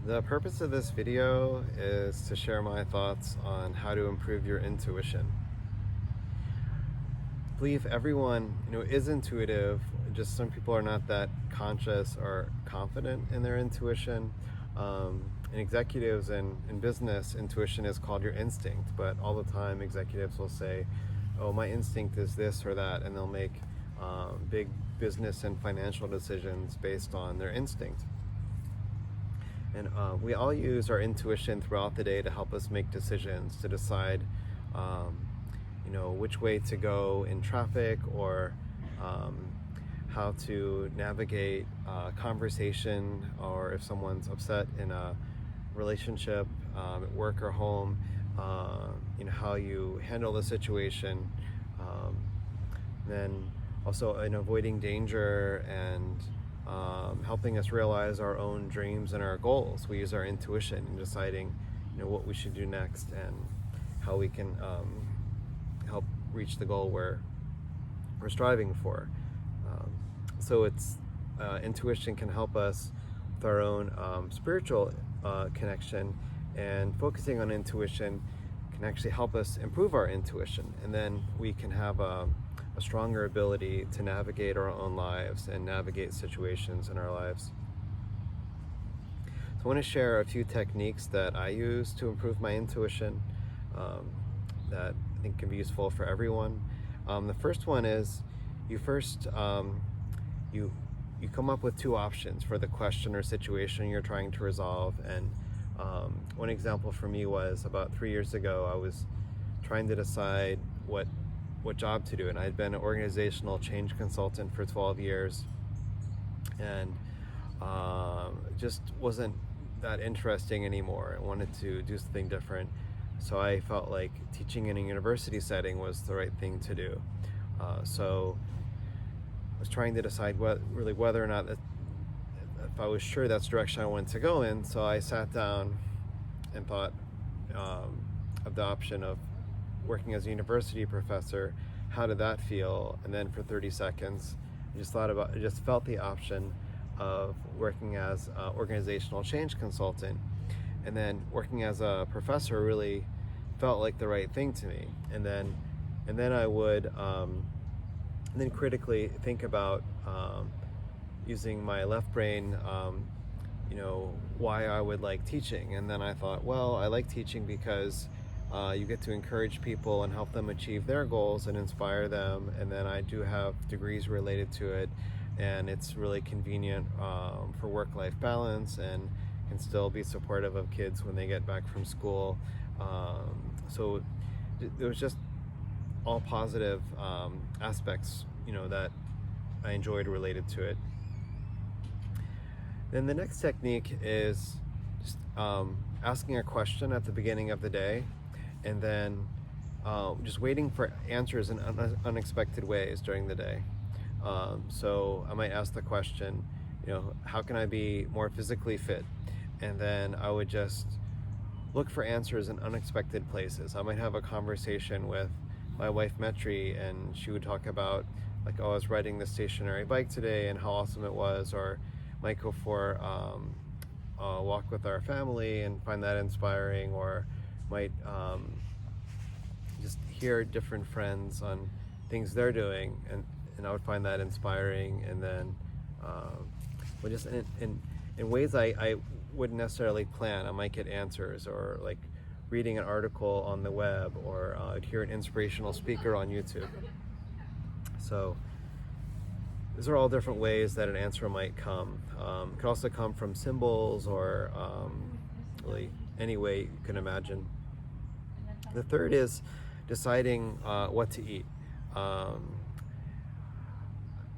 The purpose of this video is to share my thoughts on how to improve your intuition. I believe everyone, is intuitive. Just some people are not that conscious or confident in their intuition. In executives and in business, intuition is called your instinct, but all the time executives will say, "Oh, my instinct is this or that," and they'll make big business and financial decisions based on their instinct. And we all use our intuition throughout the day to help us make decisions, to decide, which way to go in traffic, or how to navigate a conversation, or if someone's upset in a relationship, at work or home, how you handle the situation. Then also in avoiding danger and helping us realize our own dreams and our goals. We use our intuition in deciding, what we should do next and how we can help reach the goal we're striving for. So it's intuition can help us with our own spiritual connection, and focusing on intuition can actually help us improve our intuition, and then we can have a stronger ability to navigate our own lives and navigate situations in our lives. So I want to share a few techniques that I use to improve my intuition that I think can be useful for everyone. The first one is you come up with two options for the question or situation you're trying to resolve. And one example for me was about 3 years ago. I was trying to decide what job to do, and I had been an organizational change consultant for 12 years, and just wasn't that interesting anymore. I wanted to do something different, so I felt like teaching in a university setting was the right thing to do. So I was trying to decide whether or not if I was sure that's the direction I wanted to go in. So I sat down and thought of the option of working as a university professor. How did that feel? And then for 30 seconds, I just felt the option of working as an organizational change consultant. And then working as a professor really felt like the right thing to me. And then I would then critically think about using my left brain, why I would like teaching. And then I thought, well, I like teaching because you get to encourage people and help them achieve their goals and inspire them. And then I do have degrees related to it, and it's really convenient for work-life balance, and can still be supportive of kids when they get back from school. So it was just all positive aspects, that I enjoyed related to it. Then the next technique is just asking a question at the beginning of the day, and then just waiting for answers in unexpected ways during the day. So I might ask the question, how can I be more physically fit? And then I would just look for answers in unexpected places. I might have a conversation with my wife Metri, and she would talk about, like, oh, I was riding the stationary bike today and how awesome it was, or might go for a walk with our family and find that inspiring, or might just hear different friends on things they're doing, and I would find that inspiring. And then just in ways I wouldn't necessarily plan, I might get answers, or like reading an article on the web, or I'd hear an inspirational speaker on YouTube. So these are all different ways that an answer might come. It could also come from symbols, or really any way you can imagine. The third is deciding what to eat. I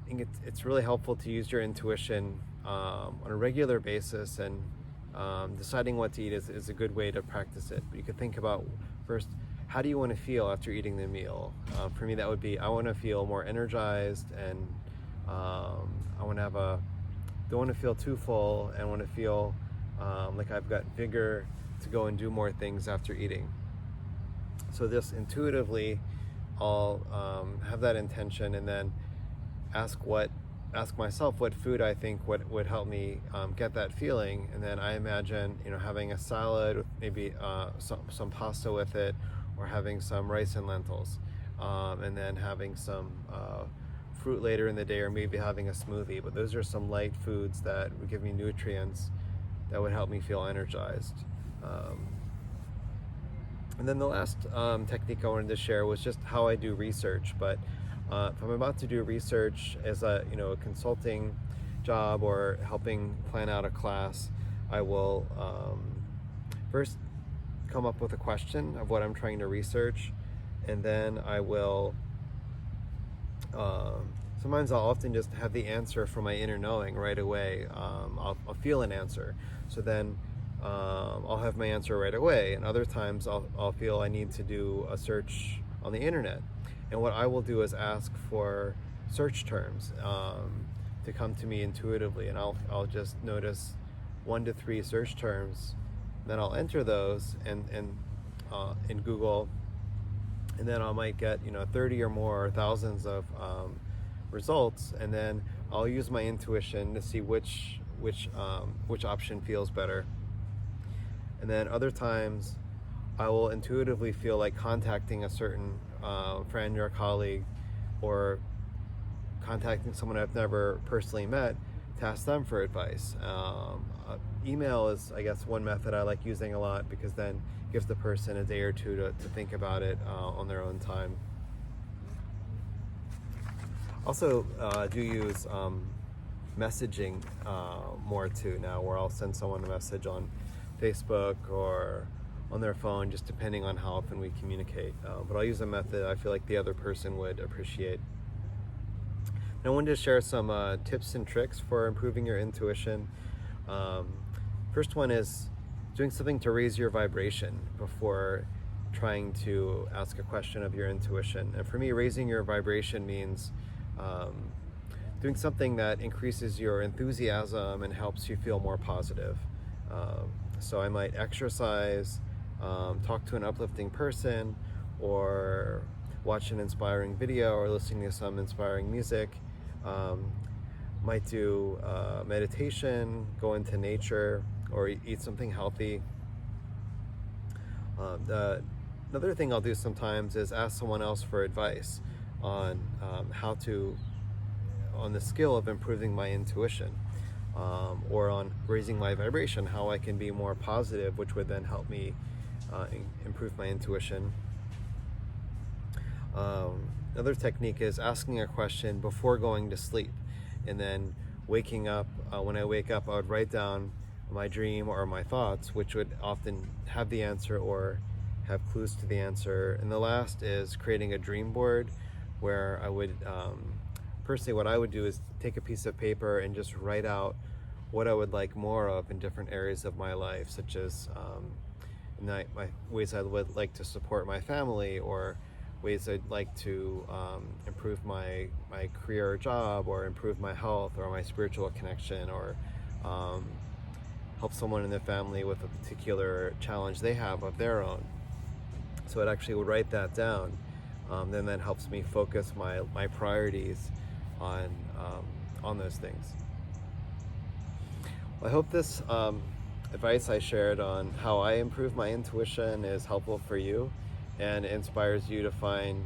think it's really helpful to use your intuition on a regular basis, and deciding what to eat is a good way to practice it. But you could think about first, how do you want to feel after eating the meal? For me, that would be, I want to feel more energized, and I want to don't want to feel too full, and want to feel like I've got vigor to go and do more things after eating. So this intuitively, I'll have that intention, and then ask what ask myself what food I think would help me get that feeling, and then I imagine, having a salad with maybe some pasta with it, or having some rice and lentils, and then having some fruit later in the day, or maybe having a smoothie. But those are some light foods that would give me nutrients that would help me feel energized. And then the last technique I wanted to share was just how I do research. But if I'm about to do research as a consulting job or helping plan out a class, I will first come up with a question of what I'm trying to research, and then I will sometimes I'll often just have the answer from my inner knowing right away. I'll feel an answer, so then I'll have my answer right away. And other times I'll feel I need to do a search on the internet, and what I will do is ask for search terms to come to me intuitively, and I'll just notice 1 to 3 search terms, then I'll enter those and in Google, and then I might get 30 or more, thousands of results, and then I'll use my intuition to see which option feels better. And then other times I will intuitively feel like contacting a certain friend or colleague, or contacting someone I've never personally met to ask them for advice. Email is, I guess, one method I like using a lot, because then it gives the person a day or two to think about it on their own time. Also do use messaging more too now, where I'll send someone a message on Facebook or on their phone, just depending on how often we communicate. But I'll use a method I feel like the other person would appreciate. I wanted to share some tips and tricks for improving your intuition. First one is doing something to raise your vibration before trying to ask a question of your intuition. And for me, raising your vibration means doing something that increases your enthusiasm and helps you feel more positive. So I might exercise, talk to an uplifting person, or watch an inspiring video, or listening to some inspiring music. Might do meditation, go into nature, or eat something healthy. Another thing I'll do sometimes is ask someone else for advice on on the skill of improving my intuition, or on raising my vibration, how I can be more positive, which would then help me improve my intuition. Another technique is asking a question before going to sleep, and then waking up. When I wake up, I would write down my dream or my thoughts, which would often have the answer or have clues to the answer. And the last is creating a dream board, where I would personally, what I would do is take a piece of paper and just write out what I would like more of in different areas of my life, such as my ways I would like to support my family, or ways I'd like to improve my career or job, or improve my health or my spiritual connection, or help someone in the family with a particular challenge they have of their own. So it actually would write that down. Then that helps me focus my priorities on those things. Well, I hope this advice I shared on how I improve my intuition is helpful for you, and inspires you to find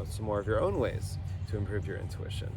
some more of your own ways to improve your intuition.